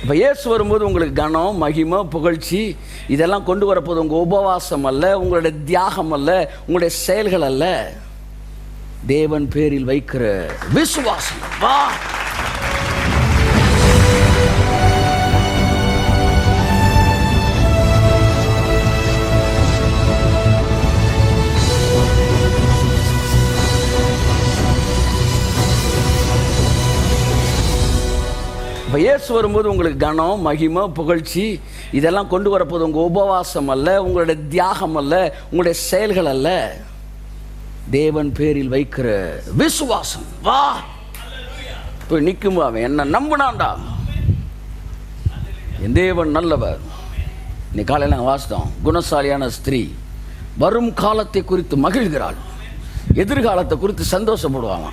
இப்போ இயேசு வரும்போது உங்களுக்கு கனம், மகிமை, புகழ்ச்சி இதெல்லாம் கொண்டு வரப்போது உங்கள் உபவாசம் அல்ல, உங்களுடைய தியாகம் அல்ல, உங்களுடைய செயல்கள் அல்ல, தேவன் பேரில் வைக்கிற விசுவாசம். வா, இப்போ இயேசு வரும்போது உங்களுக்கு கனம், மகிமை, புகழ்ச்சி இதெல்லாம் கொண்டு வரப்போது உங்கள் உபவாசம் அல்ல, உங்களுடைய தியாகம் அல்ல, உங்களுடைய செயல்கள் அல்ல, தேவன் பேரில் வைக்கிற விசுவாசம். வா, இப்போ நிற்கும் அவன் என்ன நம்பினான்டா, என் தேவன் நல்லவர். இன்னைக்கு காலையில் நாங்கள் வாசித்தோம், குணசாலியான ஸ்திரீ வரும் காலத்தை குறித்து மகிழ்கிறாள், எதிர்காலத்தை குறித்து சந்தோஷப்படுவாங்க.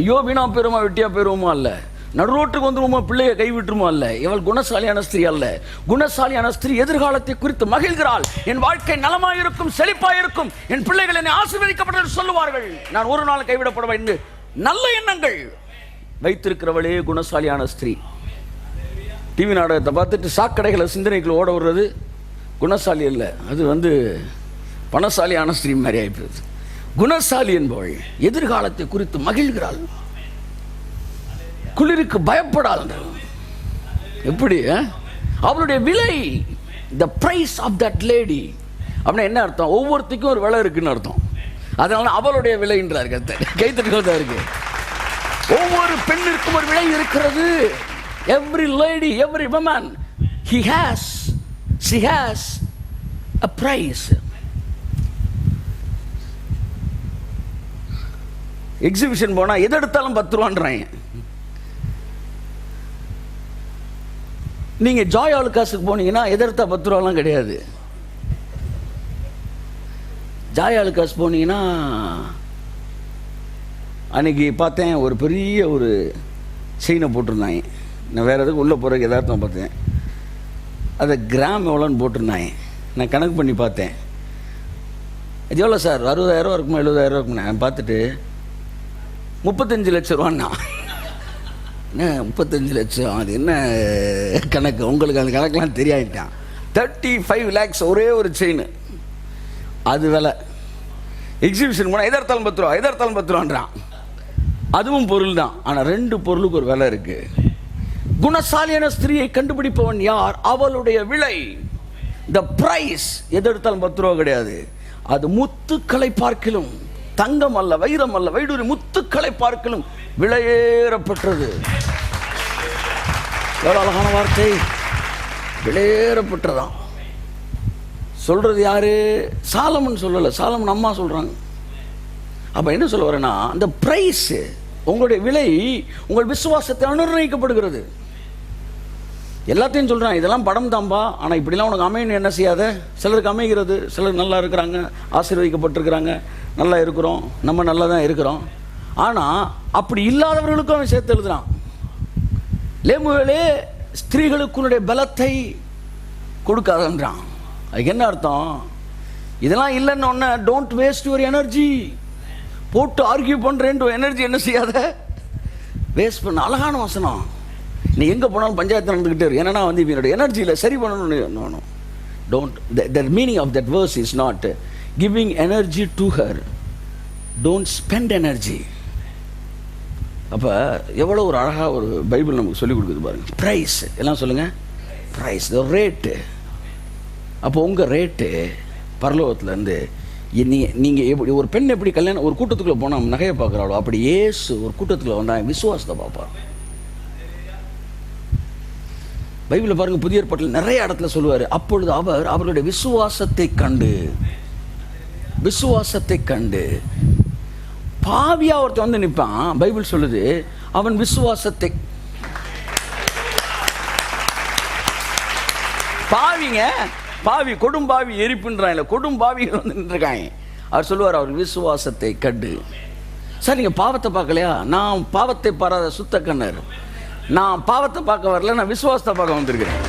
ஐயோ வீணா பெருமா வெட்டியா பெறுவோமா அல்ல, நடுரோட்டுக்கு வந்துருவோமா, பிள்ளைய கைவிட்டுருமா அல்ல. இவள் குணசாலியான ஸ்திரீ அல்ல, குணசாலியான ஸ்திரீ எதிர்காலத்தை குறித்து மகிழ்கிறாள். என் வாழ்க்கை நலமாயிருக்கும், செழிப்பாயிருக்கும், என் பிள்ளைகள் என்னை ஆசீர்வதிக்கப்பட்டு சொல்லுவார்கள், நான் ஒரு நாள் கைவிடப்படுவேன் என்று நல்ல எண்ணங்கள் வைத்திருக்கிறவளே குணசாலியான ஸ்திரீ. டிவி நாடகத்தை பார்த்துட்டு சாக்கடைகளை சிந்தனைக்குள்ள ஓட விடுறது குணசாலி அல்ல, அது பணசாலியான ஸ்திரீ மாதிரி ஆயிடுது. குணசாலி என்பவள் எதிர்காலத்தை குறித்து மகிழ்கிறாள், குளிருக்கு பயப்படாது. எப்படி அவளுடைய விலை, the price of that lady அப்படின்னா என்ன அர்த்தம்? ஒவ்வொருத்திக்கும் ஒரு விலை இருக்குன்னு அர்த்தம். அதனால அவளுடைய விலைன்றார் கைத்தட்டுகள் தான் இருக்கு. ஒவ்வொரு பெண்ணிற்கும் ஒரு விலை இருக்கிறது. every lady, every woman, she has a price. Exhibition போனா எது எடுத்தாலும் 10 ரூபான்றாங்க. நீங்கள் ஜாய் ஆலுக்காஸுக்கு போனீங்கன்னா எதிர்த்தா 10 ரூபாலாம் கிடையாது. ஜாய் ஆலுக்காஸ் போனீங்கன்னா அன்றைக்கி பார்த்தேன், ஒரு பெரிய ஒரு செயினை போட்டிருந்தாங்க. நான் வேறு எதுக்கு உள்ளே போகிறதுக்கு எதார்த்தம் பார்த்தேன், அதை கிராம் எவ்வளோன்னு போட்டிருந்தாங்க. நான் கணக்கு பண்ணி பார்த்தேன், இது எவ்வளோ சார், 60,000 இருக்குமா 70,000 இருக்குமா? நான் பார்த்துட்டு 35 லட்ச ரூபான்னா, 35 லட்சம் அது என்ன கணக்கு? உங்களுக்கு அந்த கணக்கெலாம் தெரியாயிட்டான். 35 lakhs ஒரே ஒரு செயின், அது விலை. எக்ஸிபிஷன் போனால் எதார்த்தாலும் 10 ரூபா, எதார்த்தாலும் 10 ரூபான்றான். அதுவும் பொருள் தான், ஆனால் 2 பொருளுக்கு ஒரு விலை இருக்கு. குணசாலியான ஸ்திரீயை கண்டுபிடிப்பவன் யார்? அவளுடைய விலை, த பிரைஸ். எது எடுத்தாலும் 10 ரூபா கிடையாது. அது முத்துக்களை பார்க்கிலும், தங்கம் அல்ல, வைரம் அல்ல, வைடூரி, முத்துக்களை பார்க்கிலும் விலையேறப்பட்டது. எவ்வளோ அழகான வார்த்தை, விலையேறப்பட்டதான். சொல்றது யாரு? சாலமன் சொல்லலை, சாலமன் அம்மா சொல்றாங்க. அப்ப என்ன சொல்ல வரேன்னா, அந்த பிரைஸ், உங்களுடைய விலை உங்கள் விசுவாசத்தை நிர்ணயிக்கப்படுகிறது. எல்லாத்தையும் சொல்றான், இதெல்லாம் படம் தாம்பா, ஆனால் இப்படிலாம் உனக்கு அமையணும் என்ன செய்யாத. சிலருக்கு அமைகிறது, சிலர் நல்லா இருக்கிறாங்க, ஆசீர்வதிக்கப்பட்டிருக்கிறாங்க, நல்லா இருக்கிறோம், நம்ம நல்லா தான் இருக்கிறோம். ஆனால் அப்படி இல்லாதவர்களுக்கும் அவன் சேர்த்து எழுதுறான். லேமுவேலே ஸ்திரீகளுக்கு உன்னுடைய பலத்தை கொடுக்காதன்றான். அதுக்கு என்ன அர்த்தம்? இதெல்லாம் இல்லைன்னு ஒன்று, டோன்ட் வேஸ்ட் யுவர் எனர்ஜி. போட்டு ஆர்கியூ பண்ணுறேன் எனர்ஜி என்ன செய்யாத, வேஸ்ட் பண்ண. அழகான வசனம். நீ எங்கே போனாலும் பஞ்சாயத்து நடந்துக்கிட்டே இருக்கு. ஏன்னா என்னோட எனர்ஜியில் சரி பண்ணணும்னு. Don't, the meaning of that words is not giving energy to her, don't spend energy. அப்போ எவ்வளோ ஒரு அழகாக ஒரு பைபிள் நமக்கு சொல்லிக் கொடுக்குது பாருங்க. ப்ரைஸ் எல்லாம் சொல்லுங்கள், ப்ரைஸ், ரேட்டு. அப்போ உங்கள் ரேட்டு பரலோகத்துலேருந்து நீங்கள் எப்படி ஒரு பெண் எப்படி கல்யாணம் ஒரு கூட்டத்துக்குள்ளே போனால் நகையை பார்க்குறாளோ, அப்படி ஏசு ஒரு கூட்டத்துக்குள்ளே வந்தால் விசுவாசத்தை பார்ப்பார். பைபிளில் பாருங்கள், புதிய ஏற்பாட்டில் நிறைய இடத்துல சொல்லுவார். அப்பொழுது அவர் அவருடைய விசுவாசத்தை கண்டு பாவியா ஒருத்தன் வந்து நிற்பான். பைபிள் சொல்லுது, அவன் விசுவாசத்தை, பாவி கொடும்பாவி எரிப்புன்றான், கொடும்பாவிகள் வந்து நின்றுருக்காங்க. அவர் சொல்லுவார், அவர் விசுவாசத்தை கண்டு. சார் நீங்கள் பாவத்தை பார்க்கலையா? நான் பாவத்தை பாராத சுத்த கண்ணர். நான் பாவத்தை பார்க்க வரல, நான் விசுவாசத்தை பார்க்க வந்திருக்கிறேன்.